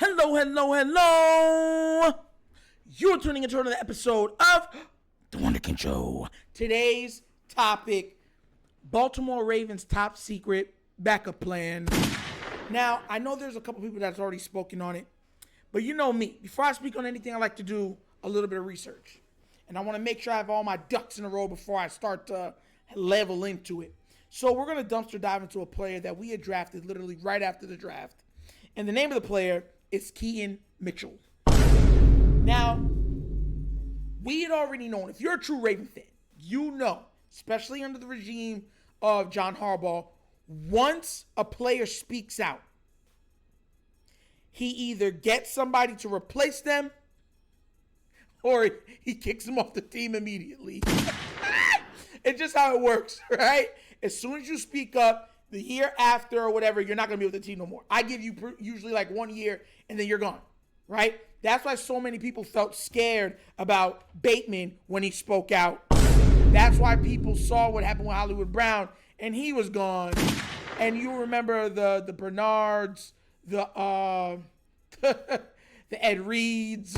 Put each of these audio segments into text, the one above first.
Hello, hello, hello. You're tuning into another episode of TheWunderkindShow. Today's topic, Baltimore Ravens top secret backup plan. Now, I know there's a couple people that's already spoken on it, but you know me. Before I speak on anything, I like to do a little bit of research. And I want to make sure I have all my ducks in a row before I start to level into it. So we're going to dumpster dive into a player that we had drafted literally right after the draft. And the name of the player is Keaton Mitchell. Now, we had already known, if you're a true Raven fan, you know, especially under the regime of John Harbaugh, once a player speaks out, he either gets somebody to replace them or he kicks them off the team immediately. It's just how it works, right? As soon as you speak up, the year after or whatever, you're not going to be with the team no more. I give you usually like 1 year and then you're gone, right? That's why so many people felt scared about Bateman when he spoke out. That's why people saw what happened with Hollywood Brown and he was gone. And you remember the Bernards, the Ed Reeds.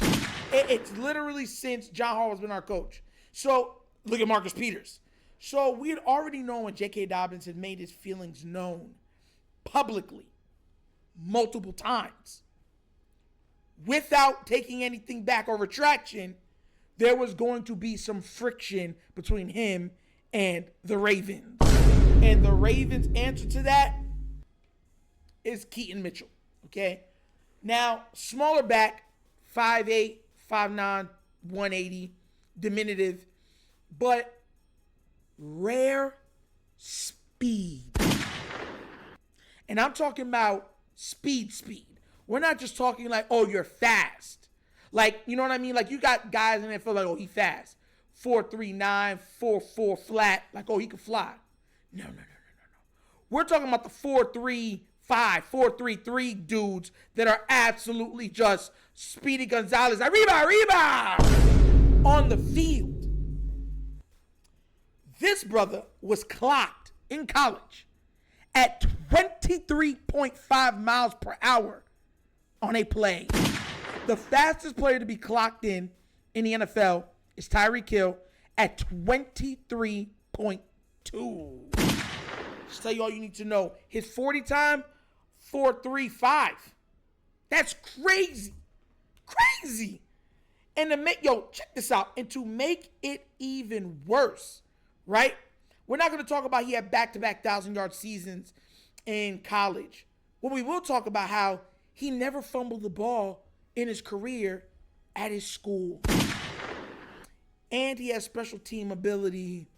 It's literally since John Harbaugh's been our coach. So look at Marcus Peters. So we had already known when JK Dobbins had made his feelings known publicly multiple times without taking anything back or retraction, there was going to be some friction between him and the Ravens. And the Ravens' answer to that is Keaton Mitchell, okay? Now, smaller back, 5'8", 5'9", 180, diminutive, but rare speed. And I'm talking about speed. We're not just talking like, oh, you're fast. Like, you know what I mean? Like, you got guys in there feel like, oh, he fast. 4.39, 4.4 flat. Like, oh, he can fly. No. We're talking about the 4.35, 4.33 dudes that are absolutely just Speedy Gonzalez. Arriba! On the field. This brother was clocked in college at 23.5 miles per hour on a play. The fastest player to be clocked in the NFL is Tyreek Hill at 23.2. Just tell you all you need to know. His 40 time, 4.35. That's crazy. And to make, check this out. And to make it even worse, right? We're not going to talk about he had back-to-back 1,000-yard seasons in college. What we will talk about how he never fumbled the ball in his career at his school. And he has special team ability.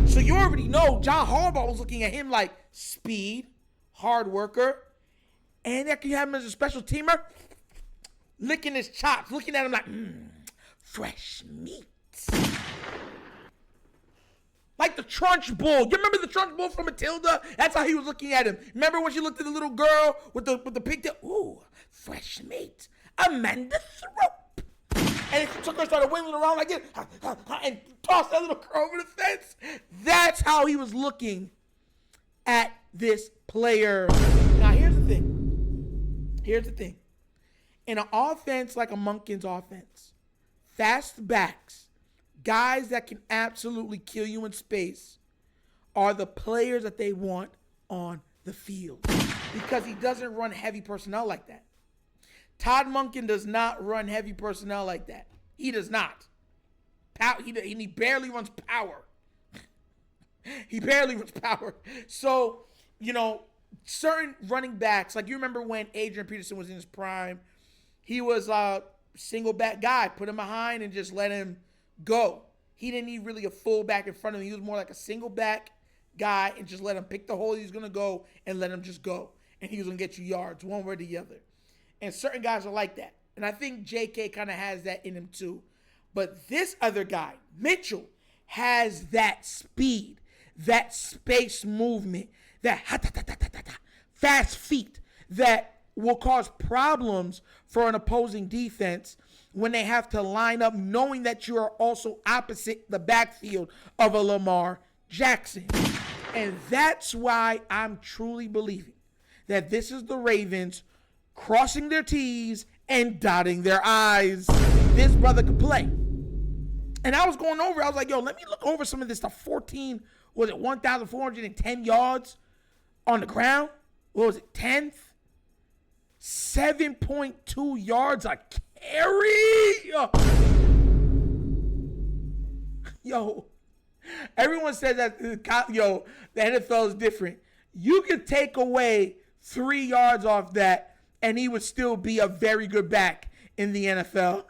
So you already know John Harbaugh was looking at him like speed, hard worker, and that you have him as a special teamer, licking his chops, looking at him like, fresh meat. Like the Trunch Bull. You remember the Trunch Bull from Matilda? That's how he was looking at him. Remember when she looked at the little girl with the pigtail? Ooh, fresh meat. Amanda Thrope. And she took her, started wiggling around like this, and tossed that little girl over the fence. That's how he was looking at this player. Now, here's the thing. In an offense like a Monken's offense, fast backs, guys that can absolutely kill you in space are the players that they want on the field because he doesn't run heavy personnel like that. Todd Monken does not run heavy personnel like that. He does not. He barely runs power. He barely runs power. So, certain running backs, like you remember when Adrian Peterson was in his prime, he was a single back guy. Put him behind and just let him go. He didn't need really a full back in front of him. He was more like a single back guy and just let him pick the hole he's going to go and let him just go. And he was going to get you yards one way or the other. And certain guys are like that. And I think JK kind of has that in him too. But this other guy, Mitchell, has that speed, that space movement, that fast feet that will cause problems for an opposing defense when they have to line up knowing that you are also opposite the backfield of a Lamar Jackson. And that's why I'm truly believing that this is the Ravens crossing their T's and dotting their I's. This brother could play. And I was going over, I was like, yo, let me look over some of this stuff. 1,410 yards on the ground? What was it, 10th? 7.2 yards a carry? Yo, everyone says that, the NFL is different. You could take away 3 yards off that, and he would still be a very good back in the NFL.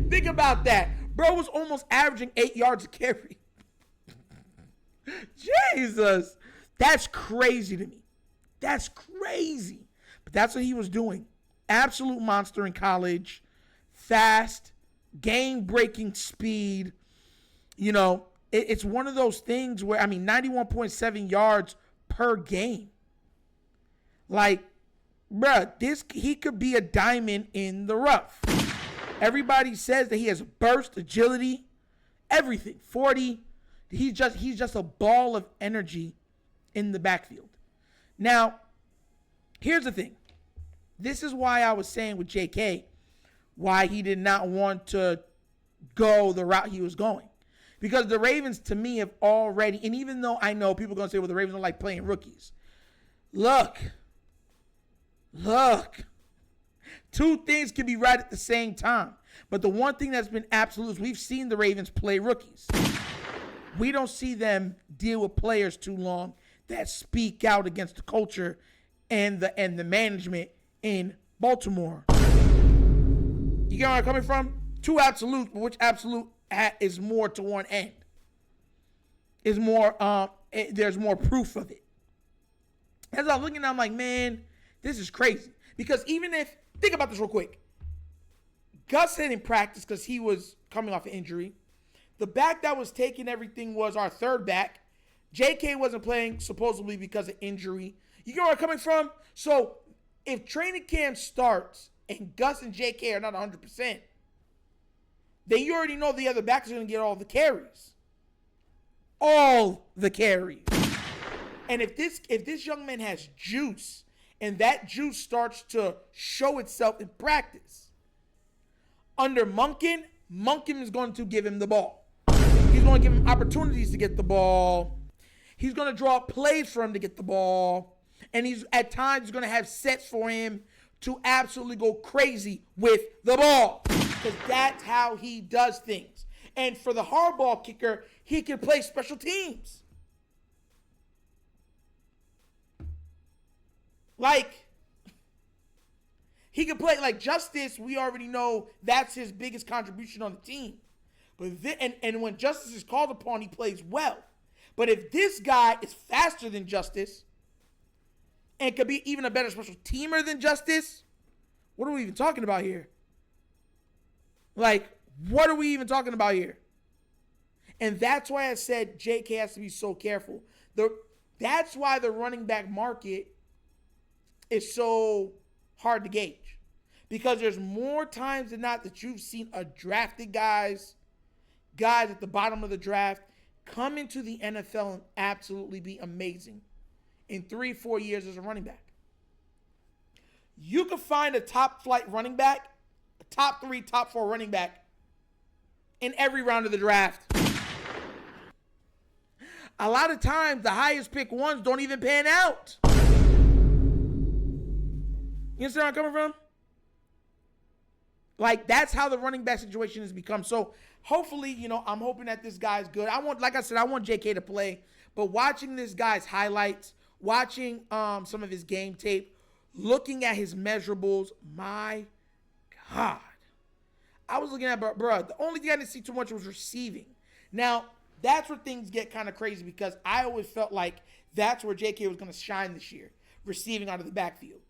Think about that. Bro was almost averaging 8 yards a carry. Jesus. That's crazy to me. That's crazy. But that's what he was doing. Absolute monster in college. Fast. Game-breaking speed. You know, it's one of those things where, 91.7 yards per game. Like, bruh, he could be a diamond in the rough. Everybody says that he has burst, agility, everything. 40. He's just a ball of energy in the backfield. Now, here's the thing. This is why I was saying with JK, why he did not want to go the route he was going. Because the Ravens, to me, have already, and even though I know people are going to say, well, the Ravens don't like playing rookies. Look. Two things can be right at the same time. But the one thing that's been absolute is we've seen the Ravens play rookies. We don't see them deal with players too long that speak out against the culture and the management in Baltimore. You get where I'm coming from? Two absolutes, but which absolute is more to one end? Is more there's more proof of it. As I was looking at it, I'm like, man, this is crazy. Because even if, think about this real quick. Gus had in practice because he was coming off an injury. The back that was taking everything was our third back. JK wasn't playing supposedly because of injury. You get where I'm coming from? So if training camp starts and Gus and JK are not 100%, then you already know the other back is going to get all the carries. All the carries. And if this young man has juice, and that juice starts to show itself in practice, under Monken is going to give him the ball. He's going to give him opportunities to get the ball. He's going to draw up plays for him to get the ball. And he's at times going to have sets for him to absolutely go crazy with the ball. Because that's how he does things. And for the hardball kicker, he can play special teams. Like, he can play like Justice. We already know that's his biggest contribution on the team. But and when Justice is called upon, he plays well. But if this guy is faster than Justice and could be even a better special teamer than Justice, what are we even talking about here? Like, what are we even talking about here? And that's why I said JK has to be so careful. That's why the running back market is so hard to gauge. Because there's more times than not that you've seen a drafted guys at the bottom of the draft come into the NFL and absolutely be amazing in 3-4 years as a running back. You can find a top flight running back, a top 3, top 4 running back in every round of the draft. A lot of times, the highest pick ones don't even pan out. You understand where I'm coming from? Like, that's how the running back situation has become. So, hopefully, I'm hoping that this guy's good. I want JK to play. But watching this guy's highlights, watching some of his game tape, looking at his measurables, my God. I was looking at, bro, the only thing I didn't see too much was receiving. Now, that's where things get kind of crazy because I always felt like that's where JK was going to shine this year, receiving out of the backfield.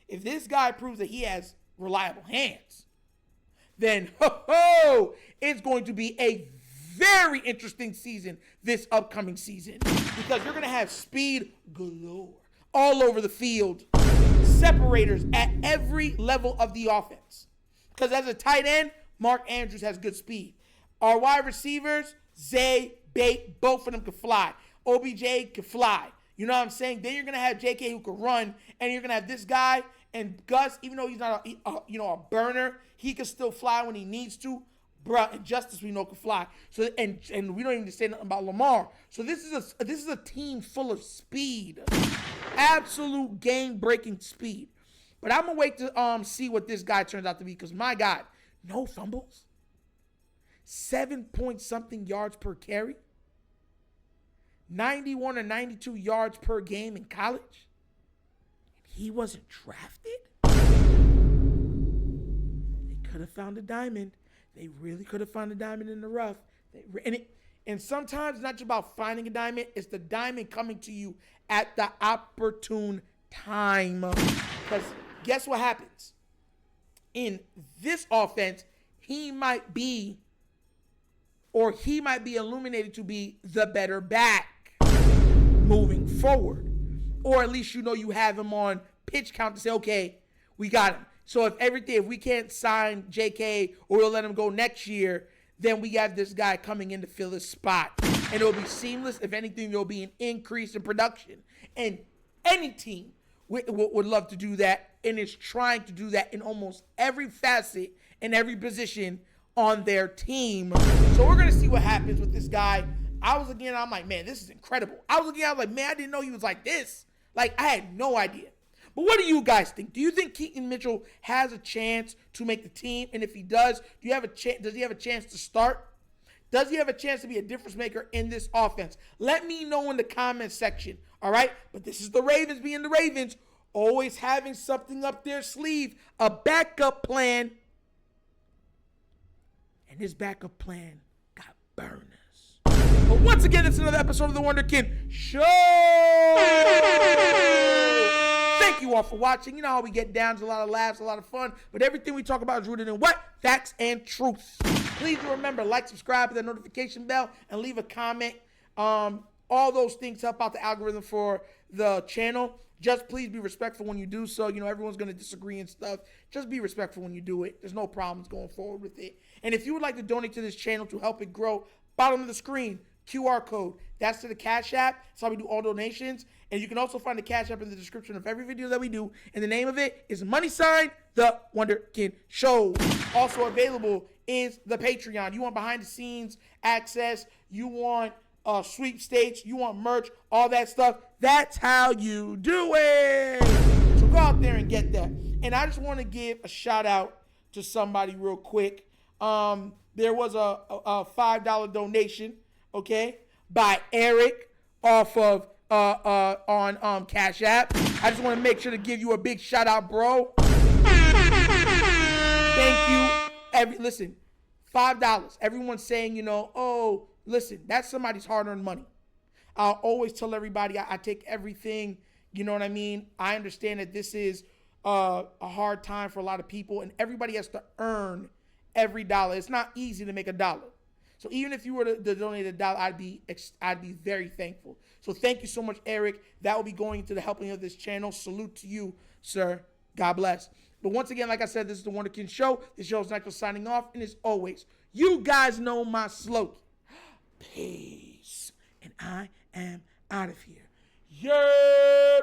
If this guy proves that he has reliable hands, then it's going to be a very interesting season this upcoming season because you're going to have speed galore all over the field, separators at every level of the offense. Because as a tight end, Mark Andrews has good speed. Our wide receivers, Zay, Bate, both of them can fly. OBJ can fly. You know what I'm saying? Then you're going to have JK who can run, and you're going to have this guy, and Gus, even though he's not a burner, he can still fly when he needs to. Bruh, and Justice we know can fly. So and we don't even say nothing about Lamar. So this is a team full of speed. Absolute game-breaking speed. But I'm gonna wait to see what this guy turns out to be, because my God, no fumbles. 7-point-something yards per carry. 91 or 92 yards per game in college. He wasn't drafted. They could have found a diamond. They really could have found a diamond in the rough. And sometimes it's not just about finding a diamond. It's the diamond coming to you at the opportune time. Because guess what happens? In this offense, he might be illuminated to be the better back moving forward. Or at least you know you have him on pitch count to say, okay, we got him. So if we can't sign JK or we'll let him go next year, then we have this guy coming in to fill his spot. And it'll be seamless. If anything, there'll be an increase in production. And any team would love to do that, and is trying to do that in almost every facet and every position on their team. So we're going to see what happens with this guy. I'm like, man, this is incredible. I was like, man, I didn't know he was like this. Like, I had no idea. But what do you guys think? Do you think Keaton Mitchell has a chance to make the team? And if he does, does he have a chance to start? Does he have a chance to be a difference maker in this offense? Let me know in the comment section, all right? But this is the Ravens being the Ravens, always having something up their sleeve, a backup plan. And his backup plan got burners. But once again, it's another episode of The Wunderkind Show. Thank you all for watching. You know how we get down to a lot of laughs, a lot of fun, but everything we talk about is rooted in what? Facts and truth. Please remember, like, subscribe, hit that notification bell, and leave a comment. All those things help out the algorithm for the channel. Just please be respectful when you do so. You know, everyone's going to disagree and stuff. Just be respectful when you do it. There's no problems going forward with it. And if you would like to donate to this channel to help it grow, bottom of the screen, QR code. That's to the Cash App. That's how we do all donations. And you can also find the Cash App in the description of every video that we do. And the name of it is The Wunderkind Show. Also available is the Patreon. You want behind the scenes access. You want sweepstakes. You want merch. All that stuff. That's how you do it. So go out there and get that. And I just want to give a shout out to somebody real quick. There was a $5 donation, okay, by Eric off of on Cash App. I just want to make sure to give you a big shout out, bro. Thank you. Listen, $5. Everyone's saying, you know, oh, listen, that's somebody's hard-earned money. I'll always tell everybody I take everything, you know what I mean? I understand that this is a hard time for a lot of people, and everybody has to earn every dollar. It's not easy to make a dollar. So even if you were to donate $1, I'd be very thankful. So thank you so much, Eric. That will be going into the helping of this channel. Salute to you, sir. God bless. But once again, like I said, this is The Wunderkind Show. This show is Nigel signing off. And as always, you guys know my slogan. Peace. And I am out of here. Yerp.